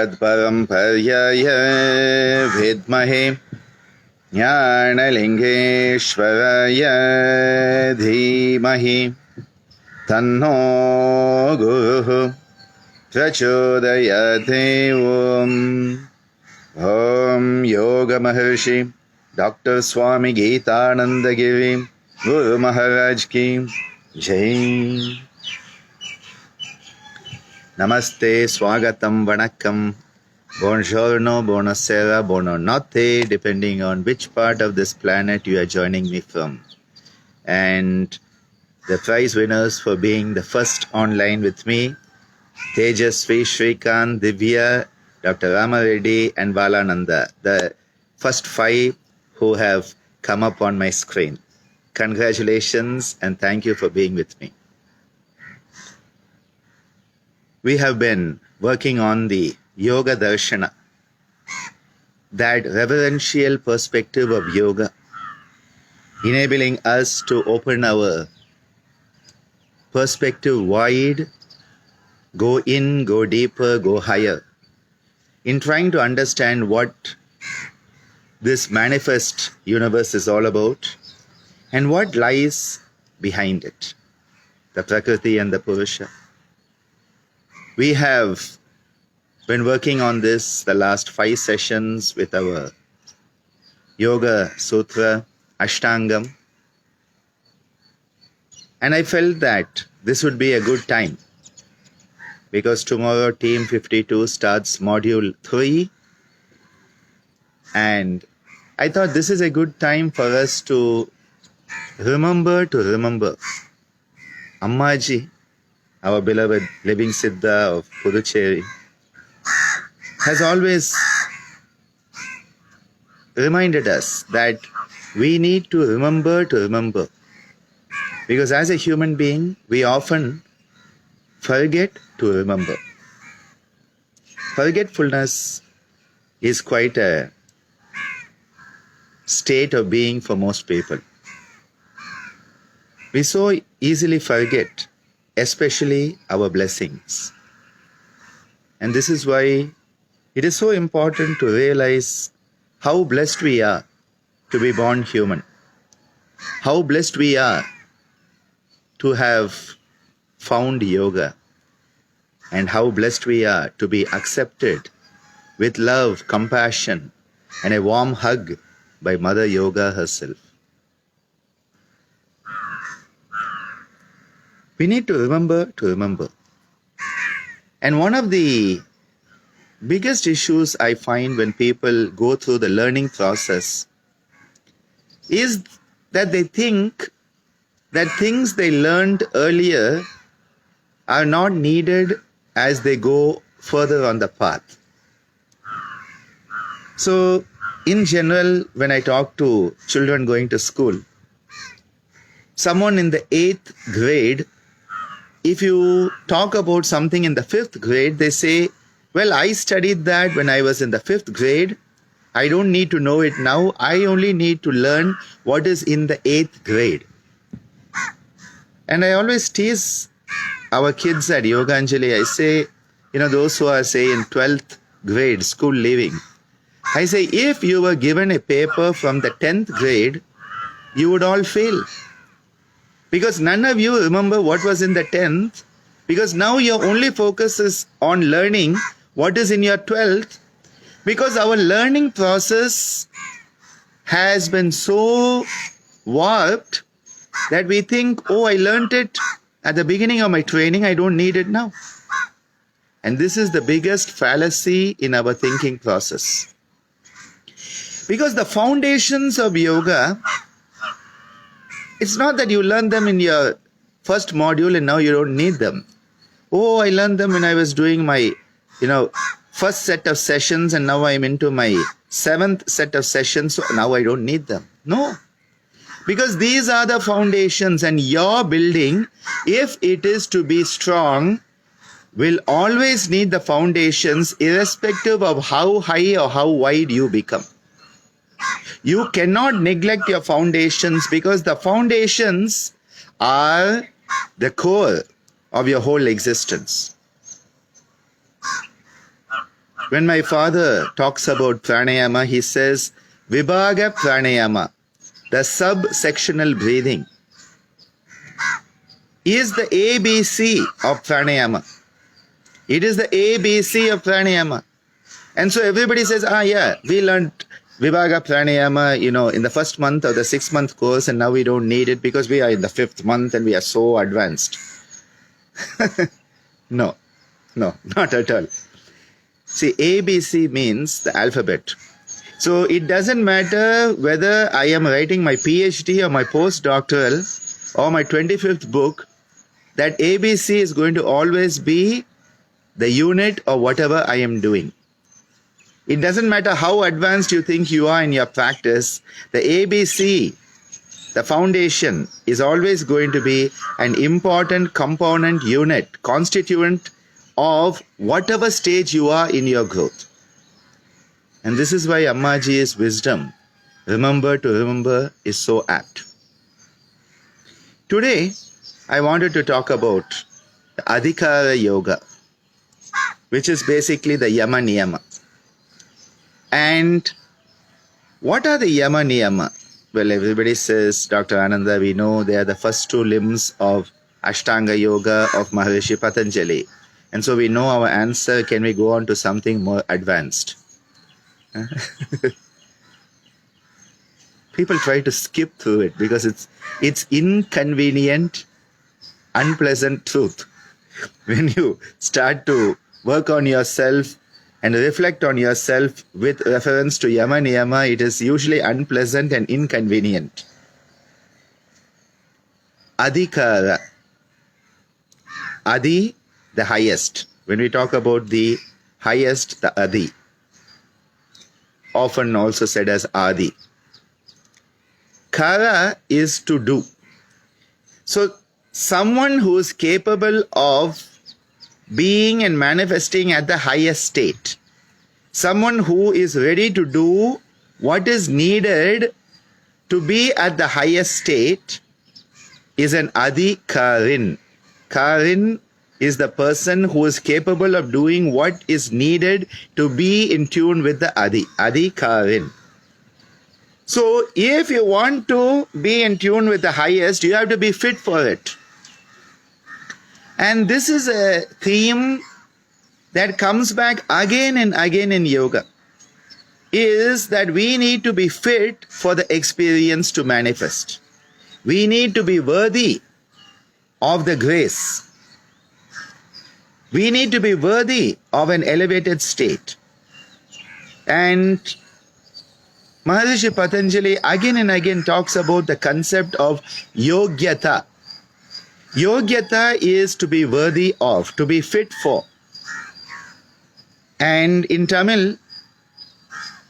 अस्मद्गुरुपरम्परया विद्महे ज्ञानलिङ्गेश्वराय धीमहि तन्नो गुरुः प्रचोदयाते। ॐ योग महर्षि डॉक्टर स्वामी गीतानंद गिरि गुरु महाराज की जय। नमस्ते, स्वागतम, वणक्कम, buongiorno, buonasera, buonanotte, depending on which part of this planet you are joining me from. And the prize winners for being the first online with me, Tejasvi, Shrikant, Divya, Dr. Rama Reddy and Balananda, the first 5 who have come up on my screen. Congratulations and thank you for being with me. We have been working on the Yoga Darshana, that reverential perspective of yoga, enabling us to open our perspective wide, go in, go deeper, go higher, in trying to understand what this manifest universe is all about and what lies behind it, the Prakriti and the Purusha. We have been working on this the last 5 sessions with our Yoga Sutra, Ashtangam, and I felt that this would be a good time because tomorrow Team 52 starts Module 3, and I thought this is a good time for us to remember Ammaji, our beloved living Siddha of Pondicherry, has always reminded us that we need to remember because as a human being we often forget to remember. Forgetfulness is quite a state of being for most people. We so easily forget, especially our blessings. And this is why it is so important to realize how blessed we are to be born human, how blessed we are to have found yoga, and how blessed we are to be accepted with love, compassion, and a warm hug by Mother Yoga herself. We need to remember. And one of the biggest issues I find when people go through the learning process is that they think that things they learned earlier are not needed as they go further on the path. So, in general, when I talk to children going to school, someone in the 8th grade, if you talk about something in the 5th grade, they say, well, I studied that when I was in the 5th grade. I don't need to know it now. I only need to learn what is in the 8th grade. And I always tease our kids at Yoga Anjali. I say, those who are, say, in 12th grade, school leaving, I say, if you were given a paper from the 10th grade, you would all fail. Because none of you remember what was in the 10th, because now your only focus is on learning what is in your 12th, because our learning process has been so warped that we think, oh, I learned it at the beginning of my training, I don't need it now. And this is the biggest fallacy in our thinking process. Because the foundations of yoga, it's not that you learn them in your first module and now you don't need them. Oh, I learned them when I was doing my, first set of sessions and now I'm into my 7th set of sessions, so now I don't need them. No. Because these are the foundations, and your building, if it is to be strong, will always need the foundations irrespective of how high or how wide you become. You cannot neglect your foundations because the foundations are the core of your whole existence. When my father talks about pranayama, he says Vibhaga pranayama, the subsectional breathing, is the ABC of pranayama. It is the ABC of pranayama. And so everybody says, we learned Vibhaga pranayama, in the first month of the 6-month course, and now we don't need it because we are in the 5th month and we are so advanced. No, not at all. See, ABC means the alphabet. So it doesn't matter whether I am writing my PhD or my postdoctoral or my 25th book, that ABC is going to always be the unit of whatever I am doing. It doesn't matter how advanced you think you are in your practice, the ABC, the foundation, is always going to be an important component unit, constituent of whatever stage you are in your growth. And this is why Ammaji's wisdom, remember to remember, is so apt. Today, I wanted to talk about the Adhikara Yoga, which is basically the Yama-Niyama. And what are the Yama-Niyama? Well, everybody says, Dr. Ananda, we know they are the first 2 limbs of Ashtanga Yoga of Maharishi Patanjali. And so we know our answer. Can we go on to something more advanced? People try to skip through it because it's inconvenient, unpleasant truth. When you start to work on yourself and reflect on yourself with reference to Yama-Niyama, it is usually unpleasant and inconvenient. Adhikara. Adi, the highest. When we talk about the highest, the Adi, often also said as Adi. Kara is to do. So someone who is capable of being and manifesting at the highest state, someone who is ready to do what is needed to be at the highest state, is an Adhikarin. Karin is the person who is capable of doing what is needed to be in tune with the Adi. Adhikarin. So if you want to be in tune with the highest, you have to be fit for it. And this is a theme that comes back again and again in yoga, is that we need to be fit for the experience to manifest. We need to be worthy of the grace. We need to be worthy of an elevated state. And Maharishi Patanjali again and again talks about the concept of yogyata. Yogyata is to be worthy of, to be fit for. And in Tamil,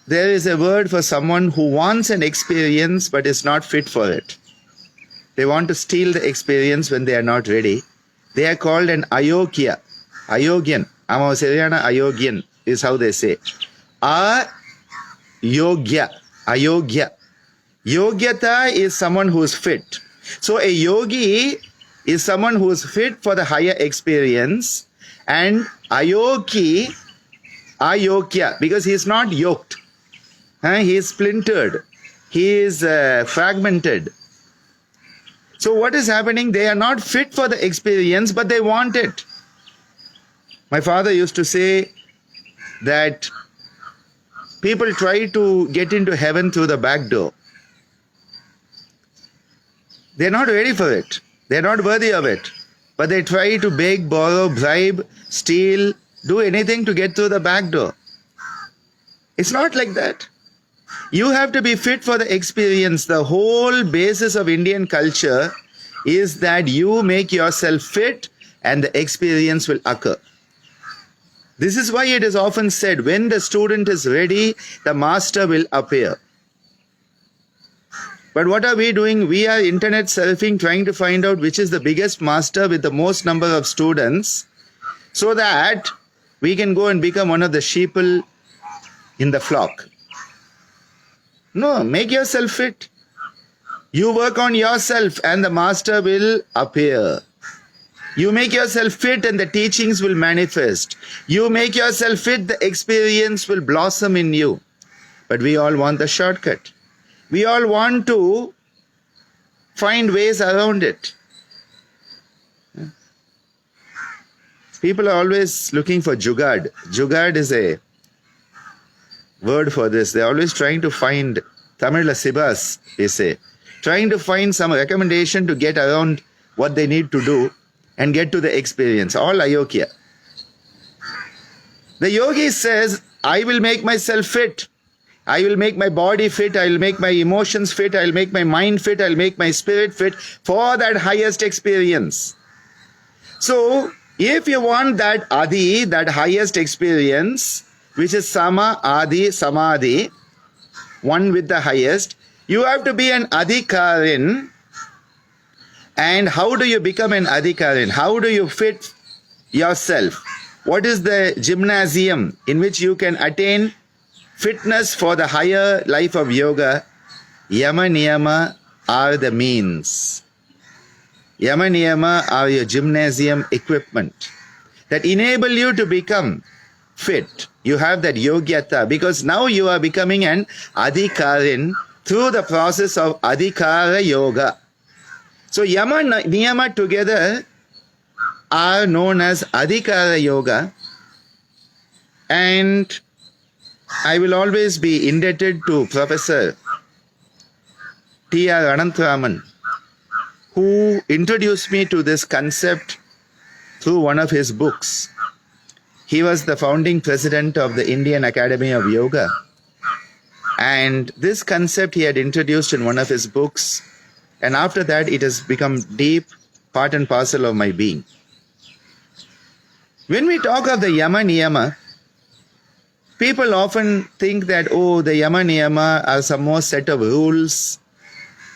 there is a word for someone who wants an experience but is not fit for it. They want to steal the experience when they are not ready. They are called an ayogya. Ayogyan. Amavasariyana ayogyan is how they say. Ayogya. Ayogya. Yogyata is someone who is fit. So a yogi is someone who is fit for the higher experience, and ayogya, because he is not yoked. He is splintered. He is fragmented. So what is happening? They are not fit for the experience, but they want it. My father used to say that people try to get into heaven through the back door. They are not ready for it. They are not worthy of it. But they try to beg, borrow, bribe, steal, do anything to get through the back door. It's not like that. You have to be fit for the experience. The whole basis of Indian culture is that you make yourself fit and the experience will occur. This is why it is often said, when the student is ready, the master will appear. But what are we doing? We are internet surfing, trying to find out which is the biggest master with the most number of students, so that we can go and become one of the sheeple in the flock. No, make yourself fit. You work on yourself and the master will appear. You make yourself fit and the teachings will manifest. You make yourself fit, the experience will blossom in you. But we all want the shortcut. We all want to find ways around it. People are always looking for jugad. Jugad is a word for this. They're always trying to find, Tamil sibas, they say, trying to find some recommendation to get around what they need to do and get to the experience. All ayokya. The yogi says, I will make myself fit. I will make my body fit. I will make my emotions fit. I will make my mind fit. I will make my spirit fit for that highest experience. So, if you want that adi, that highest experience, which is sama, adi, samadhi, one with the highest, you have to be an adhikarin. And how do you become an adhikarin? How do you fit yourself? What is the gymnasium in which you can attain fitness for the higher life of yoga? Yama-Niyama are the means. Yama-Niyama are your gymnasium equipment that enable you to become fit. You have that yogyata because now you are becoming an adhikarin through the process of Adhikara Yoga. So Yama-Niyama together are known as Adhikara Yoga, and I will always be indebted to Professor T.R. Anantharaman, who introduced me to this concept through one of his books. He was the founding president of the Indian Academy of Yoga, and this concept he had introduced in one of his books, and after that it has become deep part and parcel of my being. When we talk of the Yama-Niyama, people often think that, oh, the Yama-Niyama are some more set of rules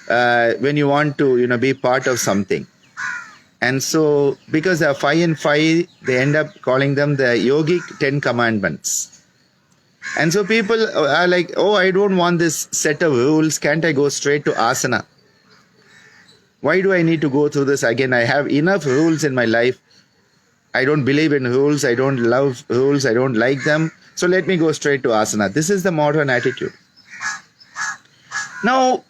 when you want to, be part of something. And so, because they are 5 and 5, they end up calling them the yogic 10 commandments. And so people are like, oh, I don't want this set of rules. Can't I go straight to asana? Why do I need to go through this again? I have enough rules in my life. I don't believe in rules. I don't love rules. I don't like them. So let me go straight to asana. This is the modern attitude. Now,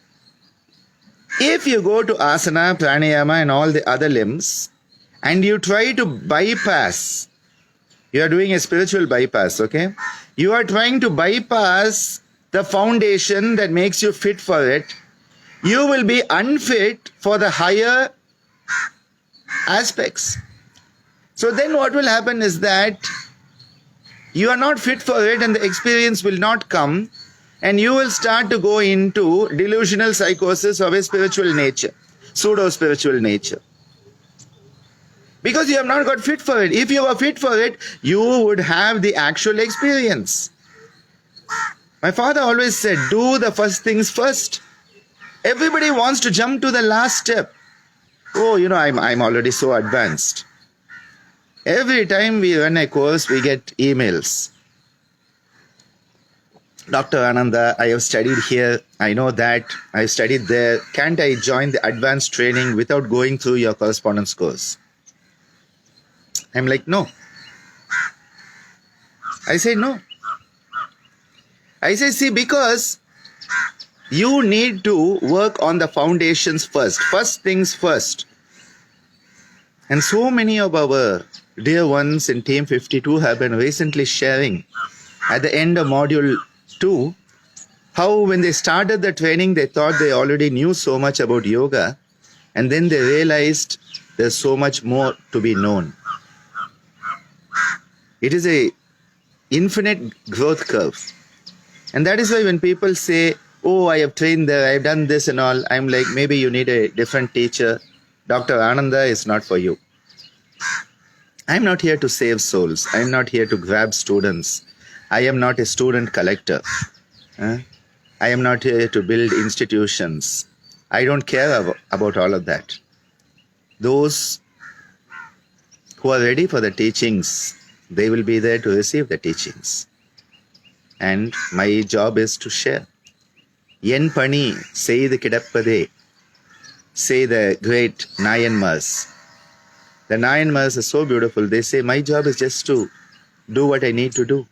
if you go to asana, pranayama and all the other limbs and you try to bypass, you are doing a spiritual bypass, okay? You are trying to bypass the foundation that makes you fit for it. You will be unfit for the higher aspects. So then what will happen is that you are not fit for it and the experience will not come, and you will start to go into delusional psychosis of a spiritual nature, pseudo-spiritual nature. Because you have not got fit for it. If you were fit for it, you would have the actual experience. My father always said, do the first things first. Everybody wants to jump to the last step. Oh, I'm already so advanced. Every time we run a course, we get emails. Dr. Ananda, I have studied here. I know that. I studied there. Can't I join the advanced training without going through your correspondence course? I'm like, no. I say no. I say, see, because you need to work on the foundations first. First things first. And so many of our dear ones in Team 52 have been recently sharing at the end of Module 2 how when they started the training, they thought they already knew so much about yoga, and then they realized there's so much more to be known. It is a infinite growth curve. And that is why when people say, oh, I have trained there, I have done this and all, I'm like, maybe you need a different teacher. Dr. Ananda is not for you. I'm not here to save souls. I'm not here to grab students. I am not a student collector. I am not here to build institutions. I don't care about all of that. Those who are ready for the teachings, they will be there to receive the teachings. And my job is to share. Yen pani செய்து கிடப்பதே, say the great Nayanmars. The 9 months is so beautiful. They say, my job is just to do what I need to do.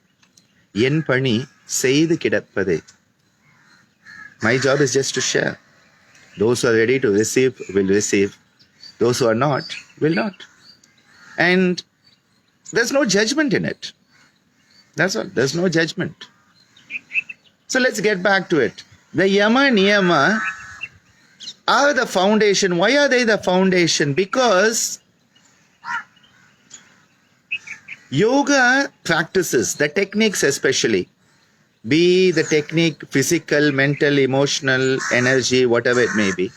Yen pani seidu kidappade. My job is just to share. Those who are ready to receive will receive. Those who are not will not. And there's no judgment in it. That's all. There's no judgment. So let's get back to it. The Yama-Niyama are the foundation. Why are they the foundation? Because yoga practices, the techniques especially, be the technique physical, mental, emotional, energy, whatever it may be,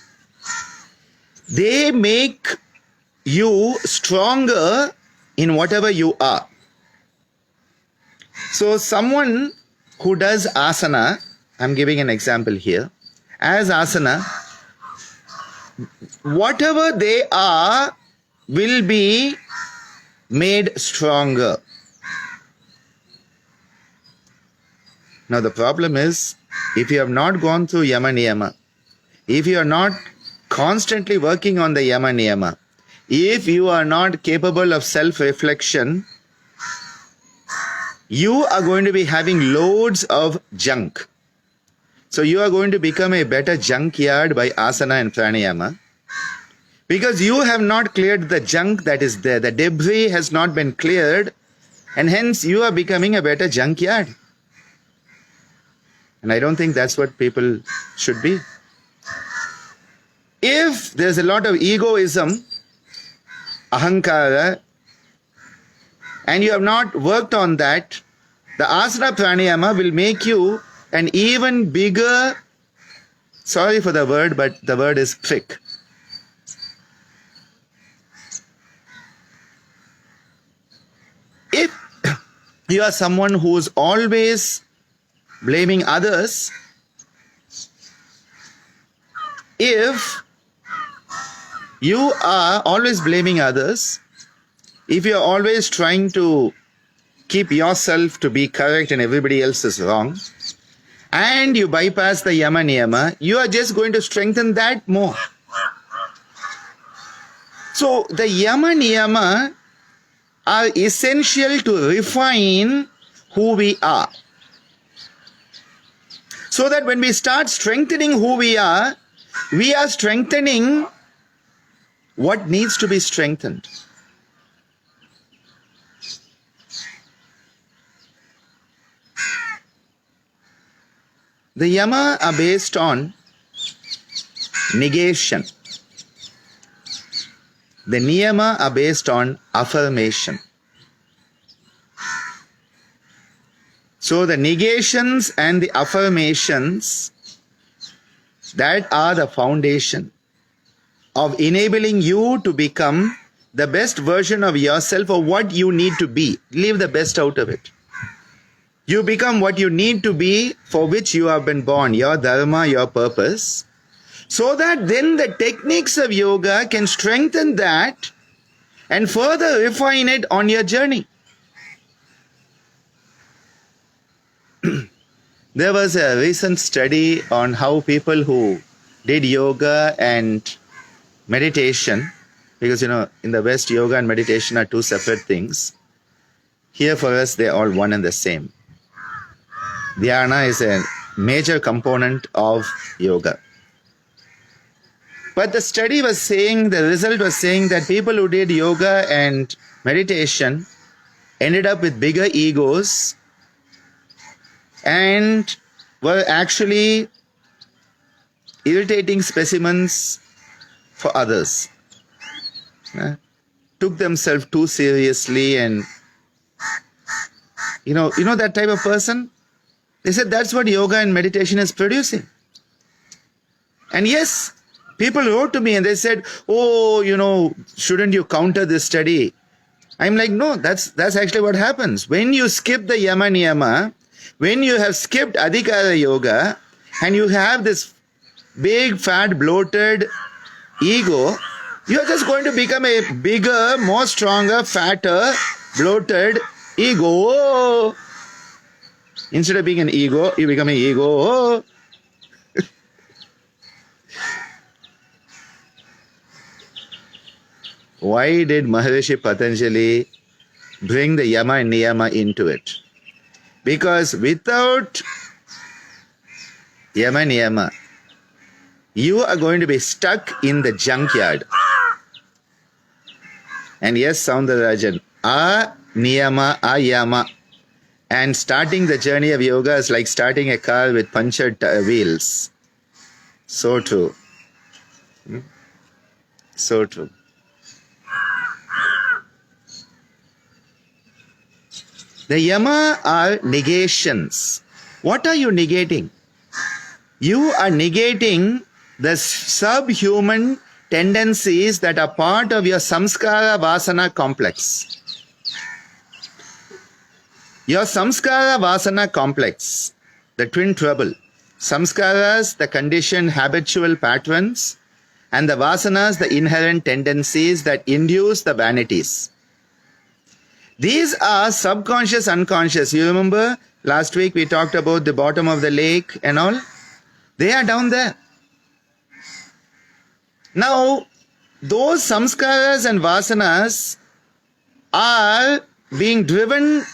they make you stronger in whatever you are. So someone who does asana, I'm giving an example here, as asana, whatever they are will be made stronger. Now the problem is, if you have not gone through Yama-Niyama, if you are not constantly working on the Yama-Niyama, if you are not capable of self-reflection, you are going to be having loads of junk. So you are going to become a better junkyard by asana and pranayama, because you have not cleared the junk that is there. The debris has not been cleared, and hence you are becoming a better junkyard. And I don't think that's what people should be. If there's a lot of egoism, ahankara, and you have not worked on that, the asana pranayama will make you an even bigger, sorry for the word, but the word is prick. If you are someone who is always blaming others, if you are always blaming others, if you are always trying to keep yourself to be correct and everybody else is wrong, and you bypass the Yama-Niyama, you are just going to strengthen that more. So the Yama-Niyama are essential to refine who we are. So that when we start strengthening who we are strengthening what needs to be strengthened. The Yama are based on negation. The Niyama are based on affirmation. So the negations and the affirmations, that are the foundation of enabling you to become the best version of yourself or what you need to be. Leave the best out of it. You become what you need to be, for which you have been born, your dharma, your purpose, so that then the techniques of yoga can strengthen that and further refine it on your journey. There was a recent study on how people who did yoga and meditation, because in the West, yoga and meditation are two separate things. Here for us, they are all one and the same. Dhyana is a major component of yoga. But the study was saying, the result was saying that people who did yoga and meditation ended up with bigger egos and were actually irritating specimens for others. Took themselves too seriously, and you know that type of person? They said that's what yoga and meditation is producing. And yes, people wrote to me and they said, shouldn't you counter this study? I'm like, no, that's actually what happens. When you skip the Yama-Niyama, when you have skipped Adhikara Yoga, and you have this big, fat, bloated ego, you're just going to become a bigger, more stronger, fatter, bloated ego. Instead of being an ego, you become an ego. why did Maharishi Patanjali bring the Yama-Niyama into it? Because without Yama-Niyama, you are going to be stuck in the junkyard. And yes, Soundarajan, A-Niyama, A-Yama. And starting the journey of yoga is like starting a car with punctured wheels. So true. So true. The Yama are negations. What are you negating? You are negating the subhuman tendencies that are part of your samskara vasana complex. Your samskara vasana complex, the twin trouble. Samskaras, the conditioned habitual patterns, and the vasanas, the inherent tendencies that induce the vanities. These are subconscious, unconscious. You remember last week we talked about the bottom of the lake and all? They are down there. Now, those samskaras and vasanas are being driven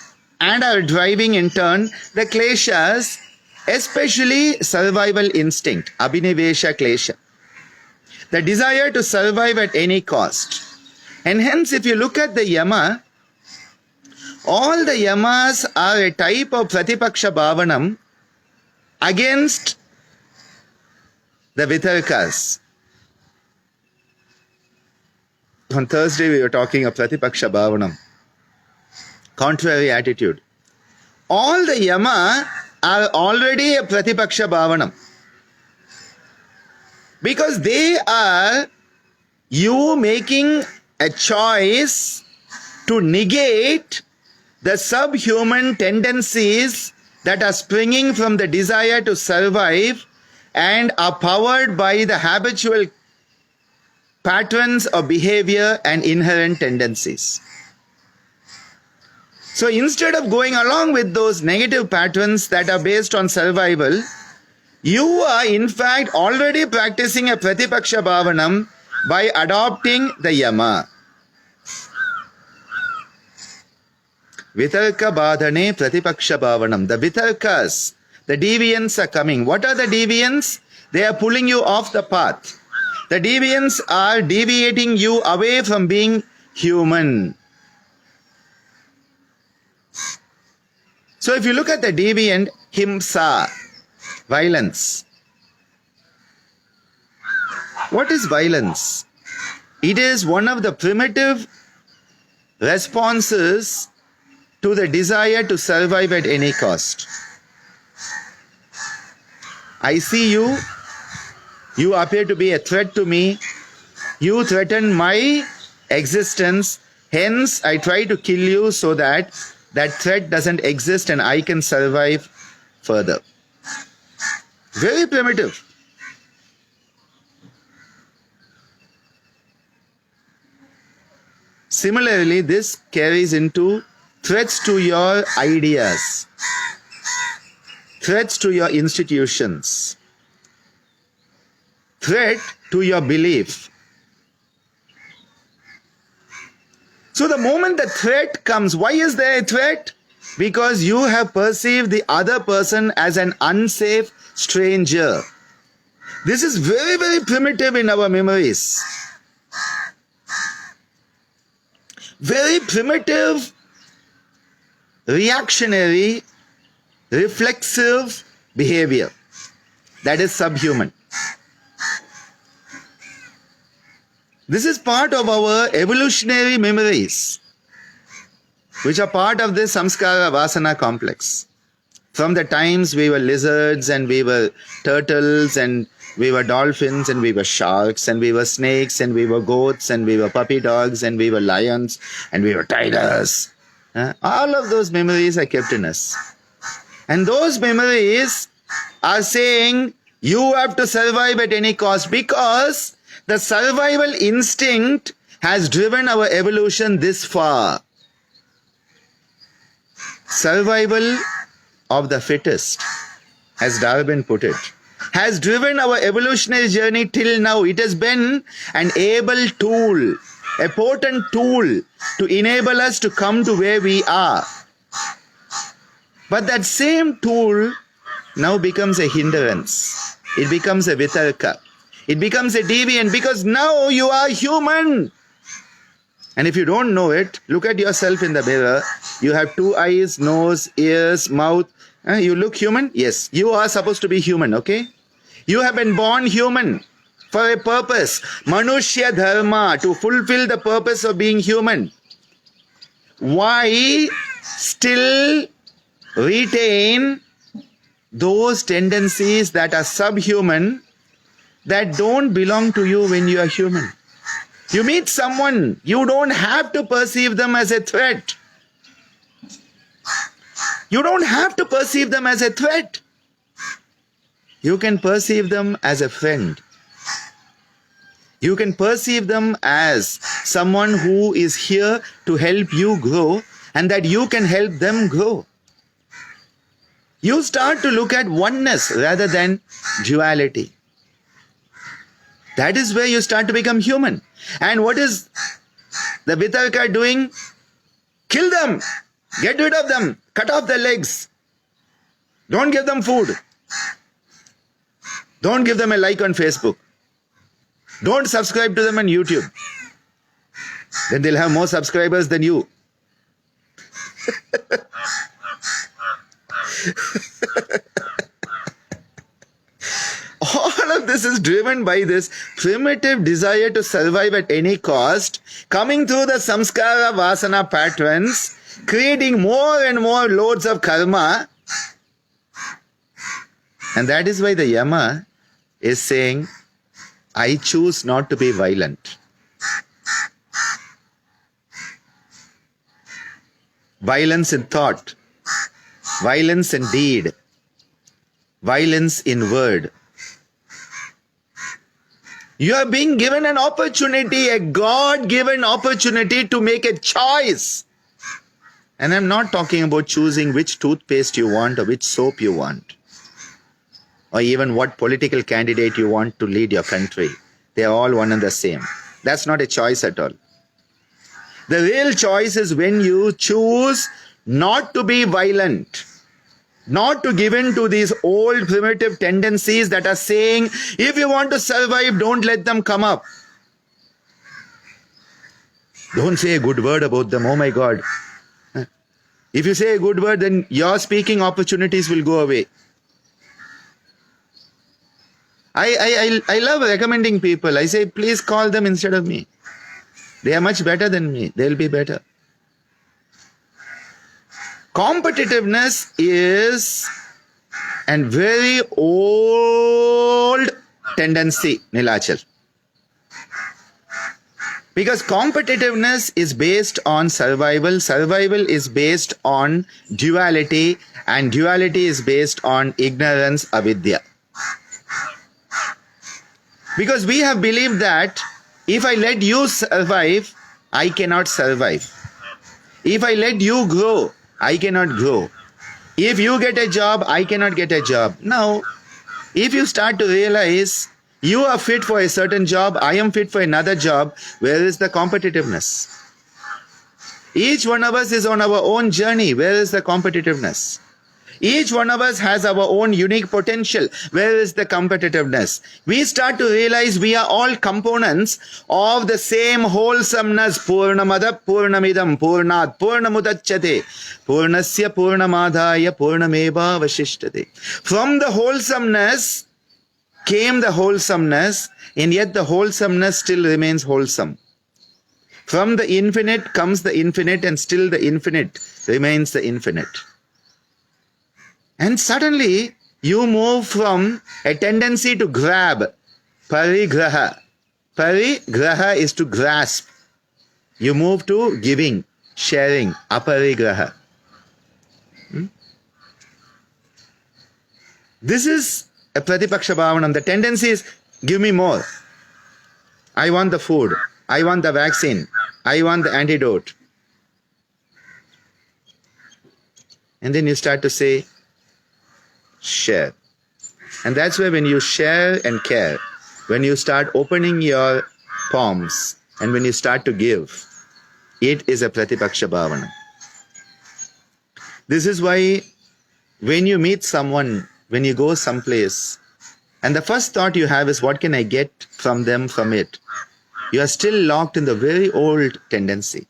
and are driving in turn the kleshas, especially survival instinct, abhinivesha klesha, the desire to survive at any cost. And hence, if you look at the yama, all the yamas are a type of pratipaksha bhavanam against the vitarkas. On Thursday, we were talking of pratipaksha bhavanam, contrary attitude. All the yama are already a pratipaksha bhavanam because they are you making a choice to negate the subhuman tendencies that are springing from the desire to survive and are powered by the habitual patterns of behavior and inherent tendencies. So instead of going along with those negative patterns that are based on survival, you are in fact already practicing a pratipaksha bhavanam by adopting the yama. Vitarka badhane pratipaksha bhavanam. The vitarkas, the deviants are coming. What are the deviants? They are pulling you off the path. The deviants are deviating you away from being human. So if you look at the deviant, himsa, violence. What is violence? It is one of the primitive responses to the desire to survive at any cost. I see you, you appear to be a threat to me, you threaten my existence, hence I try to kill you so that that threat doesn't exist and I can survive further. Very primitive. Similarly, this carries into threats to your ideas, threats to your institutions, threat to your belief. So the moment the threat comes, why is there a threat? Because you have perceived the other person as an unsafe stranger. This is very, very primitive in our memories. Very primitive, reactionary, reflexive behavior that is subhuman. This is part of our evolutionary memories, which are part of this samskara vasana complex. From the times we were lizards and we were turtles and we were dolphins and we were sharks and we were snakes and we were goats and we were puppy dogs and we were lions and we were tigers. All of those memories are kept in us. And those memories are saying you have to survive at any cost because the survival instinct has driven our evolution this far. Survival of the fittest, as Darwin put it, has driven our evolutionary journey till now. It has been an able tool a potent tool to enable us to come to where we are. But that same tool now becomes a hindrance. It becomes a vitarka. It becomes a deviant because now you are human. And if you don't know it, look at yourself in the mirror. You have 2 eyes, nose, ears, mouth. You look human? Yes. You are supposed to be human, okay? You have been born human for a purpose. Manushya dharma, to fulfill the purpose of being human. Why still retain those tendencies that are subhuman, that don't belong to you when you are human? You meet someone, you don't have to perceive them as a threat. You don't have to perceive them as a threat. You can perceive them as a friend. You can perceive them as someone who is here to help you grow and that you can help them grow. You start to look at oneness rather than duality. That is where you start to become human. And what is the vitarka doing? Kill them. Get rid of them. Cut off their legs. Don't give them food. Don't give them a like on Facebook. Don't subscribe to them on YouTube. Then they'll have more subscribers than you. All of this is driven by this primitive desire to survive at any cost, coming through the samskara vasana patterns, creating more and more loads of karma. And that is why the Yama is saying, I choose not to be violent. Violence in thought, violence in deed, violence in word. You are being given an opportunity, a God-given opportunity to make a choice. And I'm not talking about choosing which toothpaste you want or which soap you want, or even what political candidate you want to lead your country. They are all one and the same. That's not a choice at all. The real choice is when you choose not to be violent, not to give in to these old primitive tendencies that are saying, if you want to survive, don't let them come up. Don't say a good word about them. Oh my God. If you say a good word, then your speaking opportunities will go away. I love recommending people. I say, please call them instead of me. They are much better than me. They'll be better. Competitiveness is a very old tendency, Nilachal. Because competitiveness is based on survival, survival is based on duality, and duality is based on ignorance, avidya. Because we have believed that if I let you survive, I cannot survive. If I let you grow, I cannot grow. If you get a job, I cannot get a job. Now, if you start to realize you are fit for a certain job, I am fit for another job, where is the competitiveness? Each one of us is on our own journey. Where is the competitiveness? Each one of us has our own unique potential. Where is the competitiveness? We start to realize we are all components of the same wholesomeness. Purnamada purnamidam purnat purnamudachyate purnasya purnamadhaya purnameva vashishtade. From the wholesomeness came the wholesomeness, and yet the wholesomeness still remains wholesome. From the infinite comes the infinite, and still the infinite remains the infinite. And suddenly you move from a tendency to grab, parigraha. Parigraha is to grasp. You move to giving, sharing, aparigraha. This is a pratipaksha bhavanam. The tendency is, give me more. I want the food. I want the vaccine. I want the antidote. And then you start to say, share. And that's where when you share and care, when you start opening your palms and when you start to give, it is a Pratipaksha Bhavana. This is why when you meet someone, when you go someplace, and the first thought you have is, what can I get from them from it? You are still locked in the very old tendency.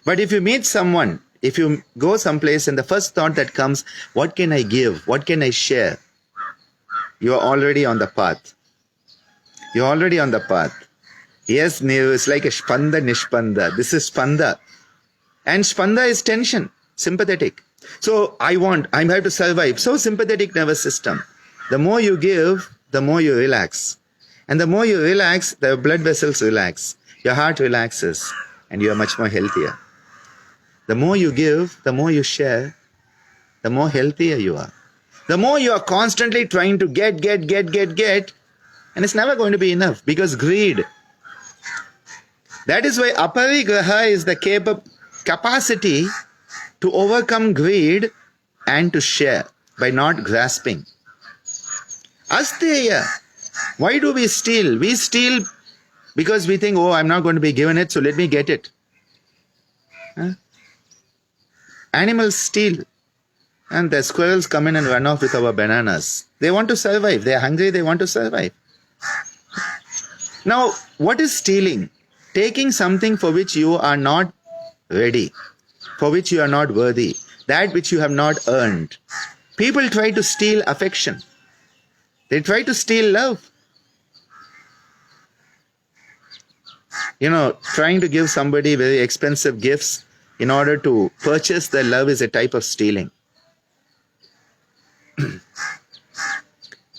But if you meet someone, if you go someplace and the first thought that comes, what can I give? What can I share? You are already on the path. You're already on the path. Yes, Neeru, it's like a Spanda Nishpanda. This is Spanda. And Spanda is tension, sympathetic. So I have to survive. So sympathetic nervous system. The more you give, the more you relax. And the more you relax, the blood vessels relax. Your heart relaxes and you are much more healthier. The more you give, the more you share, the more healthier you are. The more you are constantly trying to get, and it's never going to be enough because greed. That is why aparigraha is the capacity to overcome greed and to share by not grasping. Asteya. Why do we steal? We steal because we think, oh, I'm not going to be given it, so let me get it. Huh? Animals steal. And the squirrels come in and run off with our bananas. They want to survive. They are hungry, they want to survive. Now, what is stealing? Taking something for which you are not ready, for which you are not worthy, that which you have not earned. People try to steal affection. They try to steal love. Trying to give somebody very expensive gifts in order to purchase their love is a type of stealing.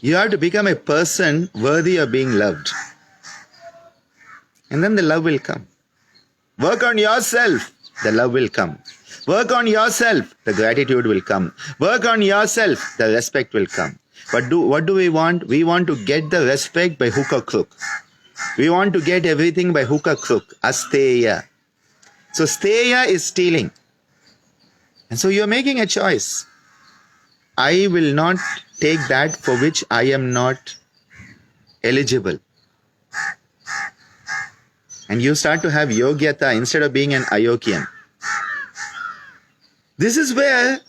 You have to become a person worthy of being loved. And then the love will come. Work on yourself, the love will come. Work on yourself, the gratitude will come. Work on yourself, the respect will come. But what do we want? We want to get the respect by hook or crook. We want to get everything by hook or crook. Asteya. So steya is stealing. And so you are making a choice. I will not take that for which I am not eligible. And you start to have yogyata instead of being an ayogyan. This is where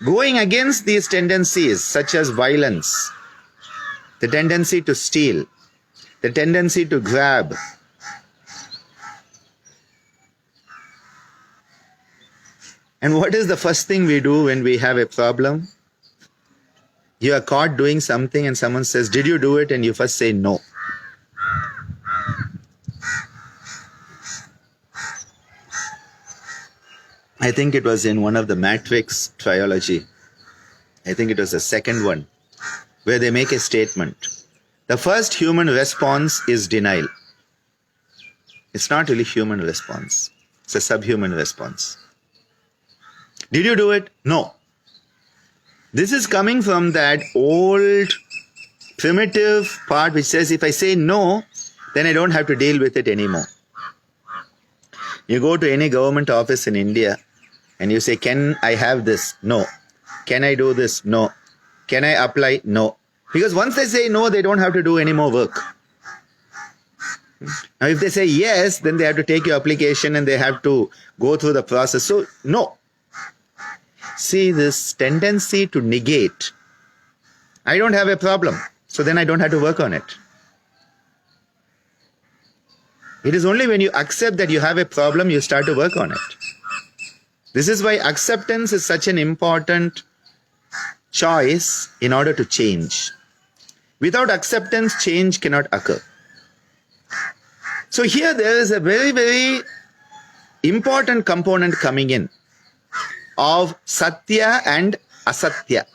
going against these tendencies such as violence, the tendency to steal, the tendency to grab, and what is the first thing we do when we have a problem? You are caught doing something and someone says, did you do it? And you first say no. I think it was in one of the Matrix trilogy. I think it was the second one, where they make a statement. The first human response is denial. It's not really human response. It's a subhuman response. Did you do it? No. This is coming from that old primitive part which says if I say no, then I don't have to deal with it anymore. You go to any government office in India and you say, can I have this? No. Can I do this? No. Can I apply? No. Because once they say no, they don't have to do any more work. Now if they say yes, then they have to take your application and they have to go through the process. So no. See, this tendency to negate. I don't have a problem, so then I don't have to work on it. It is only when you accept that you have a problem, you start to work on it. This is why acceptance is such an important choice in order to change. Without acceptance, change cannot occur. So here there is a very, very important component coming in of satya and asatya,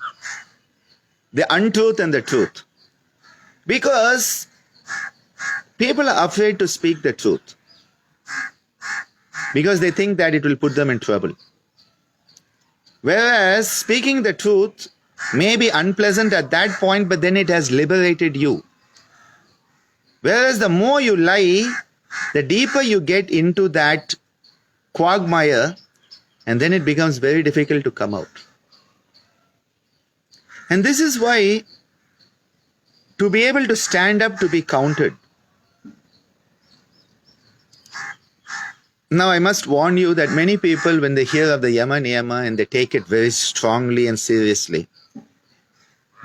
the untruth and the truth. Because people are afraid to speak the truth because they think that it will put them in trouble. Whereas speaking the truth may be unpleasant at that point, but then it has liberated you. Whereas the more you lie, the deeper you get into that quagmire, and then it becomes very difficult to come out. And this is why to be able to stand up to be counted, Now I must warn you that many people, when they hear of the Yama-Niyama and they take it very strongly and seriously,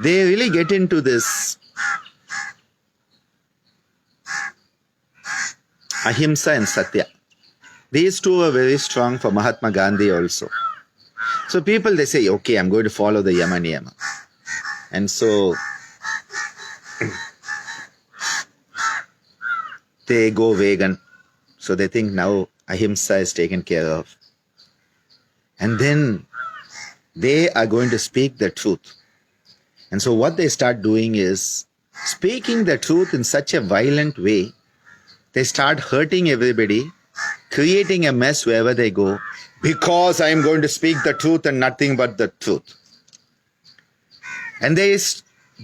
they really get into this Ahimsa and Satya. These two are very strong for Mahatma Gandhi also. So people, they say, okay, I'm going to follow the Yama-Niyama. And so they go vegan. So they think now Ahimsa is taken care of. And then they are going to speak the truth. And so what they start doing is speaking the truth in such a violent way. They start hurting everybody, creating a mess wherever they go, because I am going to speak the truth and nothing but the truth. And they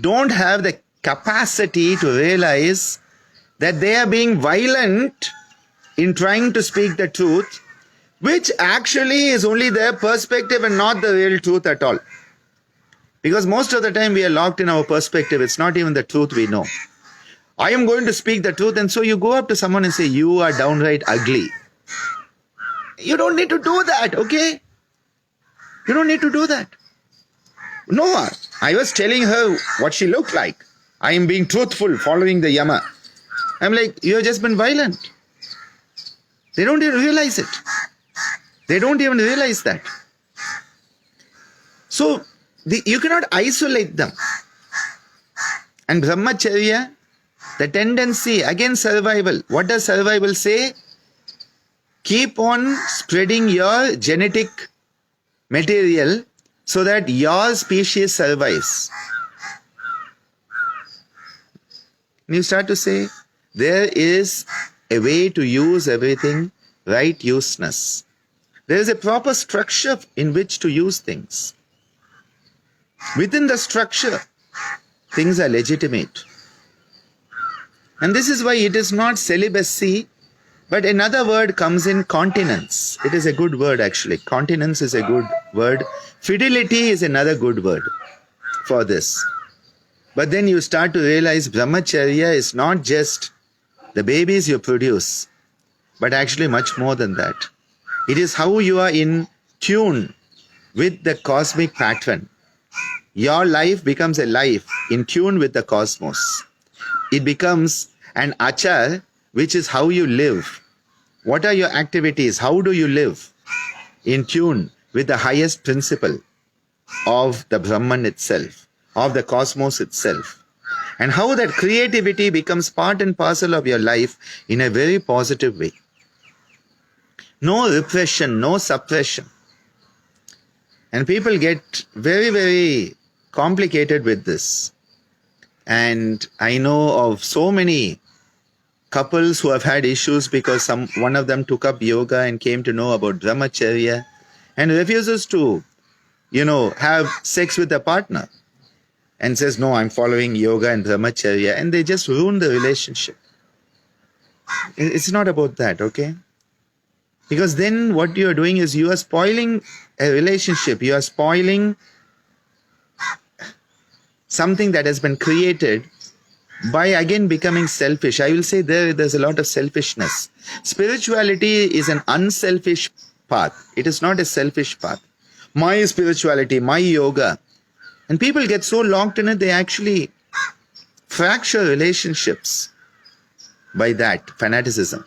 don't have the capacity to realize that they are being violent in trying to speak the truth, which actually is only their perspective and not the real truth at all. Because most of the time we are locked in our perspective. It's not even the truth we know. I am going to speak the truth, and so you go up to someone and say, you are downright ugly. You don't need to do that, okay? You don't need to do that. No, I was telling her what she looked like. I am being truthful, following the Yama. I'm like, you have just been violent. They don't even realize it. They don't even realize that. So, you cannot isolate them. And Brahmacharya, the tendency, again survival. What does survival say? Keep on spreading your genetic material so that your species survives. And you start to say, there is a way to use everything, right useness. There is a proper structure in which to use things. Within the structure, things are legitimate. And this is why it is not celibacy, but another word comes in, continence. It is a good word actually. Continence is a good word. Fidelity is another good word for this. But then you start to realize Brahmacharya is not just the babies you produce, but actually much more than that. It is how you are in tune with the cosmic pattern. Your life becomes a life in tune with the cosmos. It becomes an achar, which is how you live. What are your activities? How do you live? In tune with the highest principle of the Brahman itself, of the cosmos itself. And how that creativity becomes part and parcel of your life in a very positive way. No repression, no suppression. And people get very, very complicated with this. And I know of so many couples who have had issues because one of them took up yoga and came to know about Brahmacharya and refuses to, have sex with a partner and says, no, I'm following yoga and Brahmacharya, and they just ruin the relationship. It's not about that, okay? Because then what you are doing is you are spoiling a relationship. You are spoiling something that has been created by again becoming selfish. I will say there's a lot of selfishness. Spirituality is an unselfish path. It is not a selfish path. My spirituality, my yoga. And people get so locked in it, they actually fracture relationships by that fanaticism.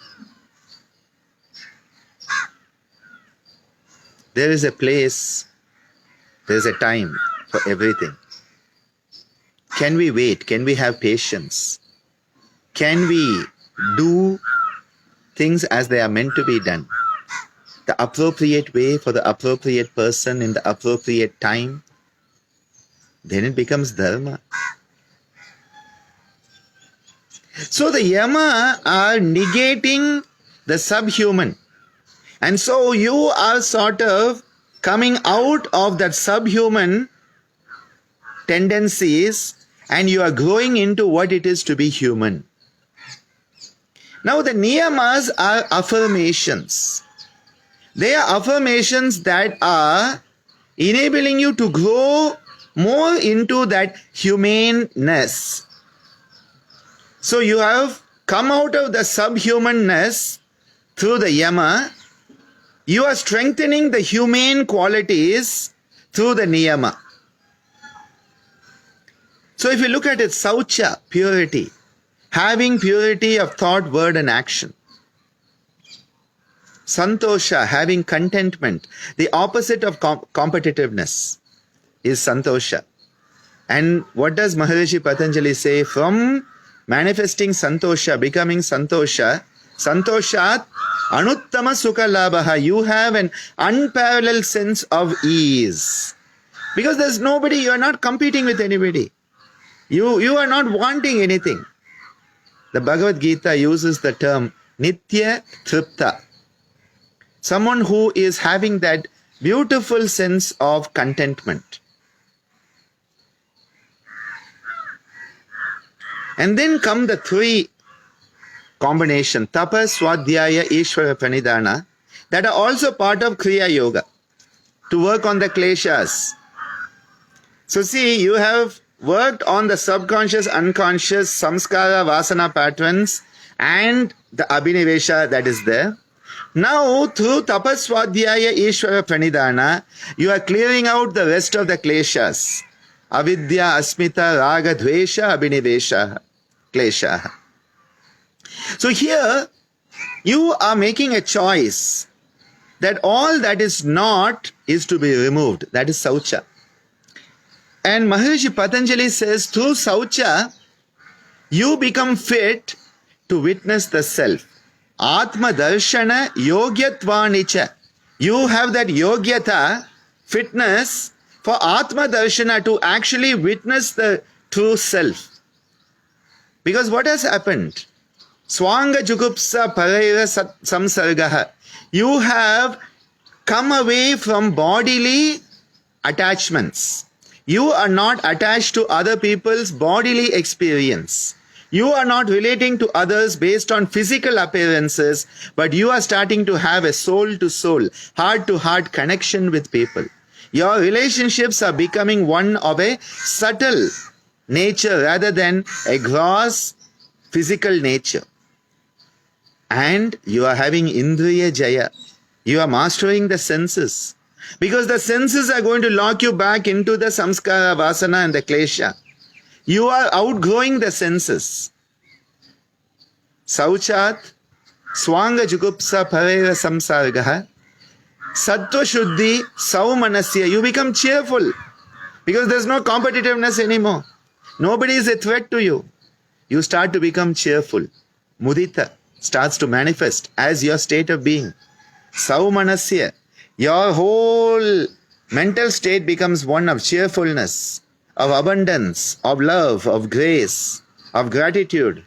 There is a place, there is a time for everything. Can we wait? Can we have patience? Can we do things as they are meant to be done? The appropriate way for the appropriate person in the appropriate time? Then it becomes dharma. So the yama are negating the subhuman. And so you are sort of coming out of that subhuman tendencies and you are growing into what it is to be human. Now the niyamas are affirmations. They are affirmations that are enabling you to grow more into that humaneness. So you have come out of the subhumanness through the yama You are strengthening the humane qualities through the niyama. So if you look at it, saucha, purity, having purity of thought, word and action. Santosha, having contentment. The opposite of competitiveness is santosha. And what does Maharishi Patanjali say? From manifesting santosha, becoming santosha, santoshat anuttama sukha labhaha. You have an unparalleled sense of ease. Because there's nobody, you are not competing with anybody. You are not wanting anything. The Bhagavad Gita uses the term nitya tripta. Someone who is having that beautiful sense of contentment. And then come the three combination, tapa, swadhyaya, ishvara, pranidhana, that are also part of Kriya Yoga, to work on the kleshas. So see, you have worked on the subconscious, unconscious, samskara, vasana patterns and the abhinivesha that is there. Now, through tapaswadhyaya, ishvara, pranidhana, you are clearing out the rest of the kleshas. Avidya, asmita, raga, dvesha, abhinivesha, klesha. So here, you are making a choice that all that is not is to be removed. That is saucha. And Maharishi Patanjali says, through saucha, you become fit to witness the self. Atma darshana yogyatvanicha. You have that yogyata, fitness for Atma darshana, to actually witness the true self. Because what has happened? Swanga jugupsa paraira samsargaha. You have come away from bodily attachments. You are not attached to other people's bodily experience. You are not relating to others based on physical appearances, but you are starting to have a soul-to-soul, heart-to-heart connection with people. Your relationships are becoming one of a subtle nature rather than a gross physical nature. And you are having Indriya Jaya. You are mastering the senses. Because the senses are going to lock you back into the samskara, vasana and the klesha. You are outgrowing the senses. Sauchat, swanga jugupsa parera samsargaha, sattva shuddhi, saumanasya. You become cheerful because there's no competitiveness anymore. Nobody is a threat to you. You start to become cheerful. Mudita starts to manifest as your state of being. Saumanasya. Your whole mental state becomes one of cheerfulness, of abundance, of love, of grace, of gratitude.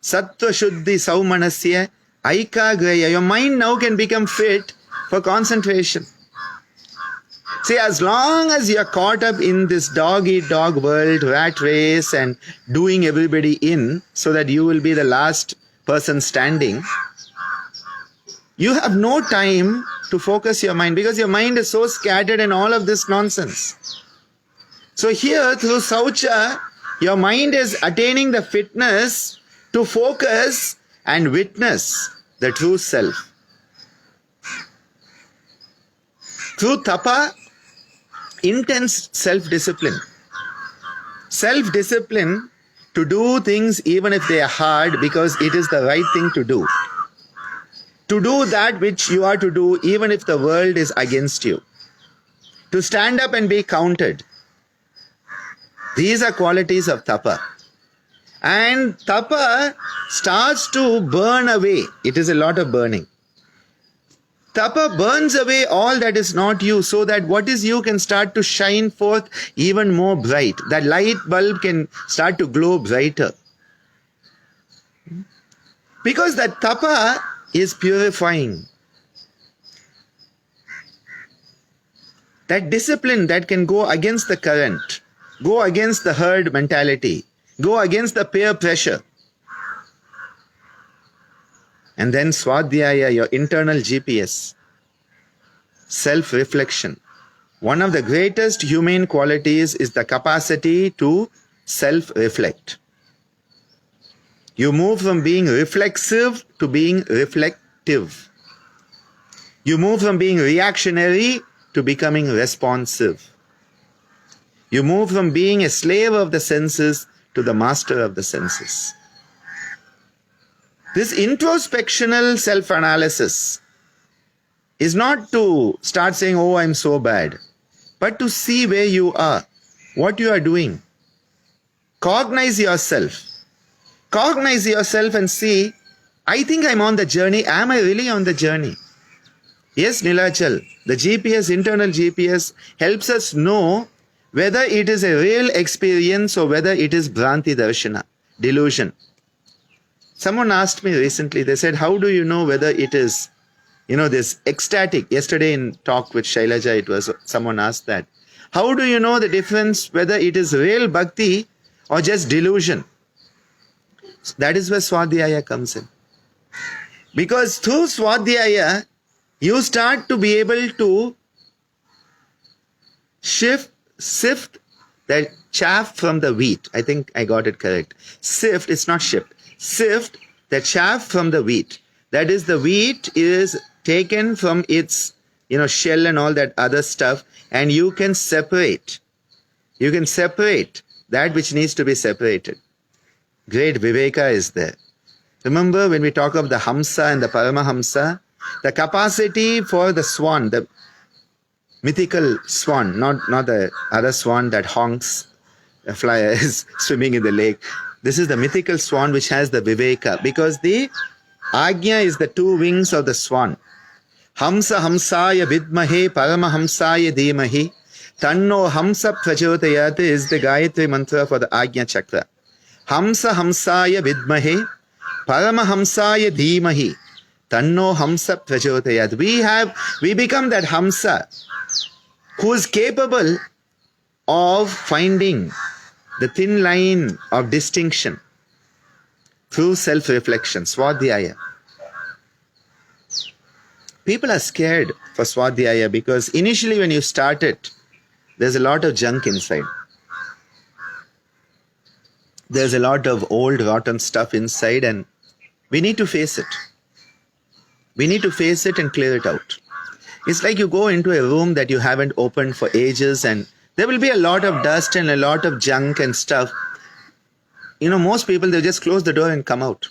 Sattva shuddhi saumanasya aikagraya. Your mind now can become fit for concentration. See, as long as you are caught up in this dog-eat-dog world, rat race and doing everybody in so that you will be the last person standing, you have no time to focus your mind because your mind is so scattered in all of this nonsense. So here, through saucha, your mind is attaining the fitness to focus and witness the true self. Through tapa, intense self-discipline. Self-discipline to do things even if they are hard because it is the right thing to do. To do that which you are to do even if the world is against you. To stand up and be counted. These are qualities of tapa. And tapa starts to burn away. It is a lot of burning. Tapa burns away all that is not you so that what is you can start to shine forth even more bright. That light bulb can start to glow brighter. Because that tapa is purifying. That discipline that can go against the current, go against the herd mentality, go against the peer pressure. And then swadhyaya, your internal GPS, self-reflection. One of the greatest humane qualities is the capacity to self-reflect. You move from being reflexive to being reflective. You move from being reactionary to becoming responsive. You move from being a slave of the senses to the master of the senses. This introspectional self-analysis is not to start saying, oh, I'm so bad, but to see where you are, what you are doing. Cognize yourself. Cognize yourself and see, I think I'm on the journey. Am I really on the journey? Yes, Nilachal, the GPS, internal GPS, helps us know whether it is a real experience or whether it is Bhranti Darshana, delusion. Someone asked me recently, they said, how do you know whether it is, this ecstatic? Yesterday in talk with Shailaja, it was, someone asked that. How do you know the difference whether it is real bhakti or just delusion? That is where Swadhyaya comes in. Because through Swadhyaya, you start to be able to sift the chaff from the wheat. I think I got it correct. Sift, it's not shift. Sift the chaff from the wheat. That is, the wheat is taken from its, shell and all that other stuff, and you can separate. You can separate that which needs to be separated. Great Viveka is there. Remember when we talk of the Hamsa and the Paramahamsa, the capacity for the swan, the mythical swan, not the other swan that honks, a fly is swimming in the lake. This is the mythical swan which has the Viveka, because the Ajna is the two wings of the swan. Hamsa Hamsaya Vidmahe Paramahamsaya Dhimahi Tanno Hamsa Prajotayat is the Gayatri mantra for the Ajna Chakra. Hamsa Hamsaya Vidmahe Paramahamsaya Dhimahi Tanno Hamsa Prajotayat. We become that Hamsa who is capable of finding the thin line of distinction through self-reflection, Swadhyaya. People are scared for Swadhyaya because initially when you start it, there's a lot of junk inside. There's a lot of old rotten stuff inside, and we need to face it. We need to face it and clear it out. It's like you go into a room that you haven't opened for ages, and there will be a lot of dust and a lot of junk and stuff. Most people, they just close the door and come out.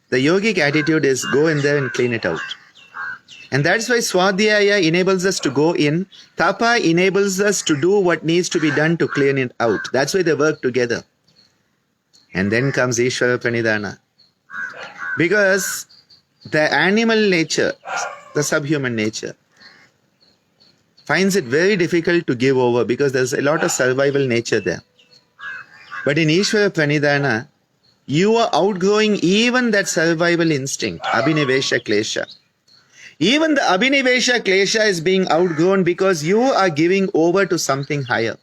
The yogic attitude is go in there and clean it out. And that's why Swadhyaya enables us to go in. Tapa enables us to do what needs to be done to clean it out. That's why they work together. And then comes Ishvara Pranidhana. Because the animal nature, the subhuman nature, finds it very difficult to give over because there's a lot of survival nature there. But in Ishvara Pranidhana, you are outgrowing even that survival instinct, Abhinivesha Klesha. Even the Abhinivesha Klesha is being outgrown because you are giving over to something higher.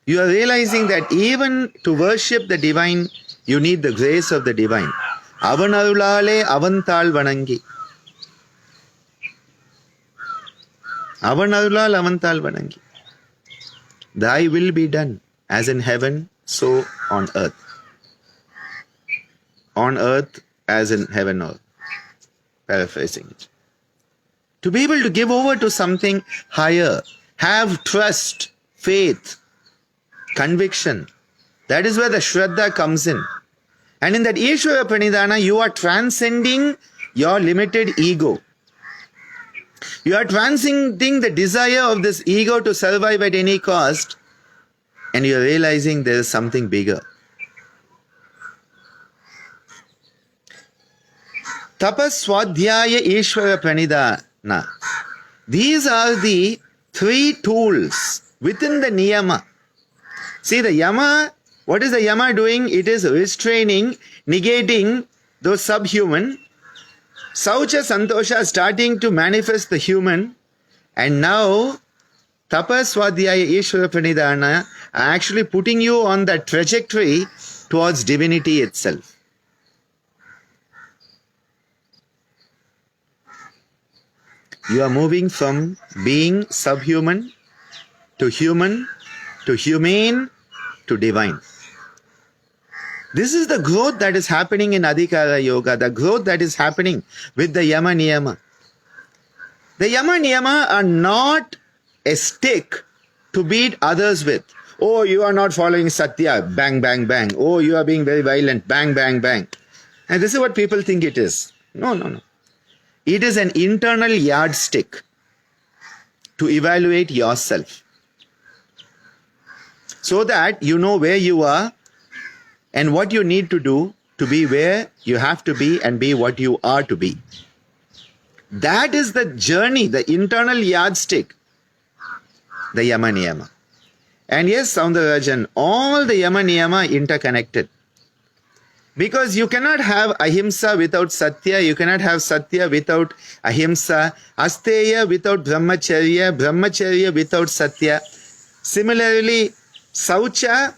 You are realizing that even to worship the divine, you need the grace of the divine. Avanarulale avantal vanangi. Avanarulal avantal vanangi. Thy will be done, as in heaven, so on earth. On earth, as in heaven, or paraphrasing it. To be able to give over to something higher, have trust, faith, conviction. That is where the Shraddha comes in. And in that Ishvara Pranidhana, you are transcending your limited ego. You are transcending the desire of this ego to survive at any cost, and you are realizing there is something bigger. Tapas, Swadhyaya, Ishvara Pranidhana. These are the three tools within the Niyama. See, the Yama, what is the Yama doing? It is restraining, negating those subhuman. Saucha, Santosha starting to manifest the human. And now, Tapas, Swadhyaya, Ishvara Pranidhana are actually putting you on that trajectory towards divinity itself. You are moving from being subhuman to human, to humane, to divine. This is the growth that is happening in Adhikara Yoga, the growth that is happening with the Yama-Niyama. The Yama-Niyama are not a stick to beat others with. Oh, you are not following Satya, bang, bang, bang. Oh, you are being very violent, bang, bang, bang. And this is what people think it is. No, no, no. It is an internal yardstick to evaluate yourself, so that you know where you are and what you need to do to be where you have to be and be what you are to be. That is the journey, the internal yardstick, the Yama-Niyama. And yes, Soundarajan, all the Yama-Niyama interconnected. Because you cannot have ahimsa without satya, you cannot have satya without ahimsa, asteya without brahmacharya, brahmacharya without satya. Similarly, saucha,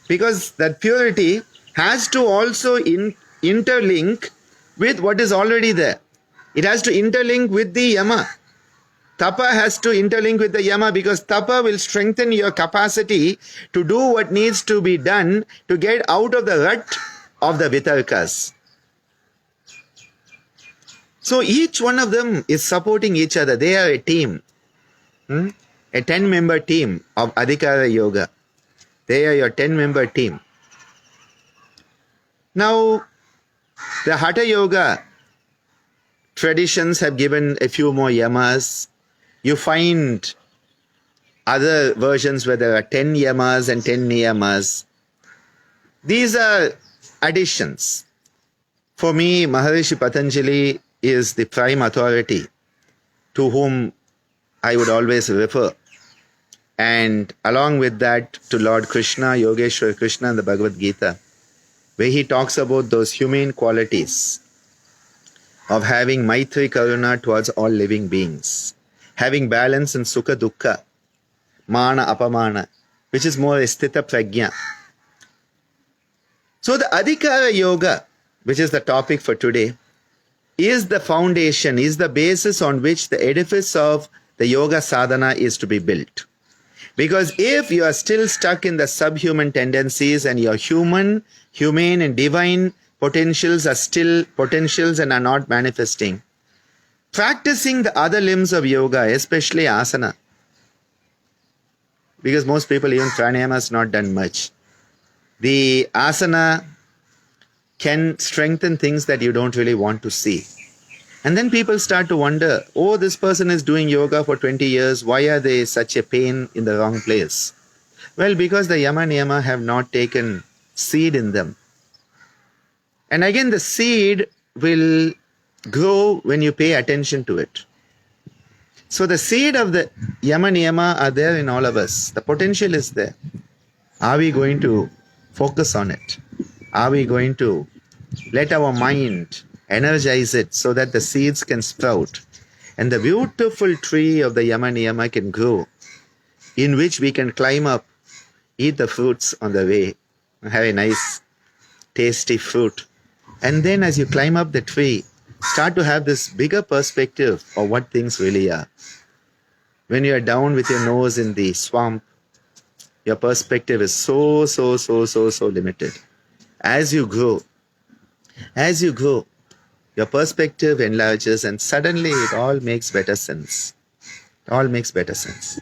because that purity has to also interlink with what is already there. It has to interlink with the yama. Tapa has to interlink with the yama, because tapa will strengthen your capacity to do what needs to be done to get out of the rut of the vitarkas. So each one of them is supporting each other. They are a team, a 10-member team of Adhikara Yoga. They are your 10-member team. Now, the Hatha Yoga traditions have given a few more yamas. You find other versions where there are 10 yamas and 10 niyamas. These are additions. For me, Maharishi Patanjali is the prime authority to whom I would always refer. And along with that, to Lord Krishna, Yogeshwar Krishna in the Bhagavad Gita, where he talks about those humane qualities of having Maitri Karuna towards all living beings, having balance in Sukha Dukkha, Mana Apamana, which is more Sthita Prajna. So the Adhikara Yoga, which is the topic for today, is the foundation, is the basis on which the edifice of the Yoga Sadhana is to be built. Because if you are still stuck in the subhuman tendencies and your human, humane and divine potentials are still potentials and are not manifesting, practicing the other limbs of yoga, especially asana, because most people, even pranayama has not done much. The asana can strengthen things that you don't really want to see. And then people start to wonder, oh, this person is doing yoga for 20 years. Why are they such a pain in the wrong place? Well, because the Yama-Niyama have not taken seed in them. And again, the seed will grow when you pay attention to it. So the seed of the Yama-Niyama are there in all of us. The potential is there. Are we going to focus on it? Are we going to let our mind energize it so that the seeds can sprout and the beautiful tree of the Yama-Niyama can grow, in which we can climb up, eat the fruits on the way, have a nice tasty fruit. And then as you climb up the tree, start to have this bigger perspective of what things really are. When you are down with your nose in the swamp, your perspective is so limited. As you grow, your perspective enlarges and suddenly it all makes better sense. It all makes better sense.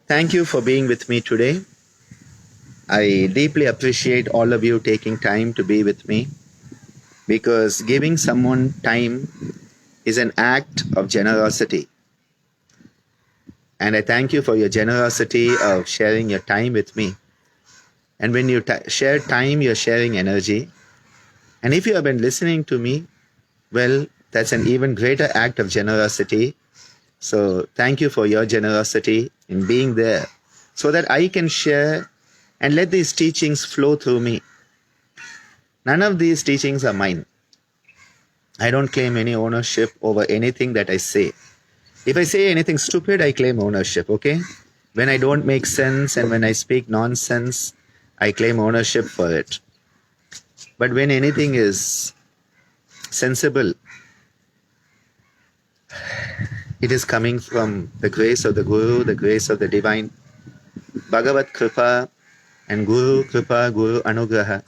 Thank you for being with me today. I deeply appreciate all of you taking time to be with me, because giving someone time is an act of generosity. And I thank you for your generosity of sharing your time with me. And when you share time, you're sharing energy. And if you have been listening to me, well, that's an even greater act of generosity. So thank you for your generosity in being there so that I can share and let these teachings flow through me. None of these teachings are mine. I don't claim any ownership over anything that I say. If I say anything stupid, I claim ownership, okay? When I don't make sense and when I speak nonsense, I claim ownership for it. But when anything is sensible, It is coming from the grace of the Guru, the grace of the Divine, Bhagavat Kripa and Guru Kripa, Guru Anugraha.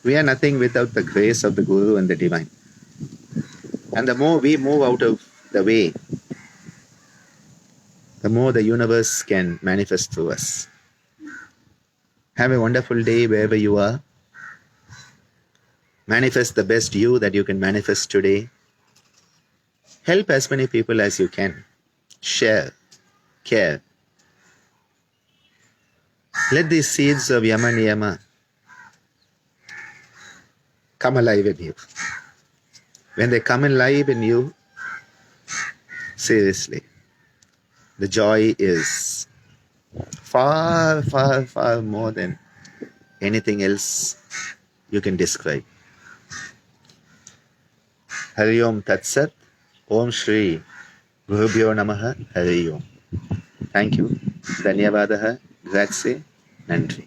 We are nothing without the grace of the Guru and the Divine. And the more we move out of the way, the more the universe can manifest through us. Have a wonderful day wherever you are. Manifest the best you that you can manifest today. Help as many people as you can. Share, care. Let these seeds of Yama-Niyama come alive in you. When they come alive in you, seriously, the joy is far, far, far more than anything else you can describe. Hari Om Tat Sat. Om Shri Gurubhyo Namaha. Hari Om. Thank you. Dhanyavadaha. Grazie. Nandri.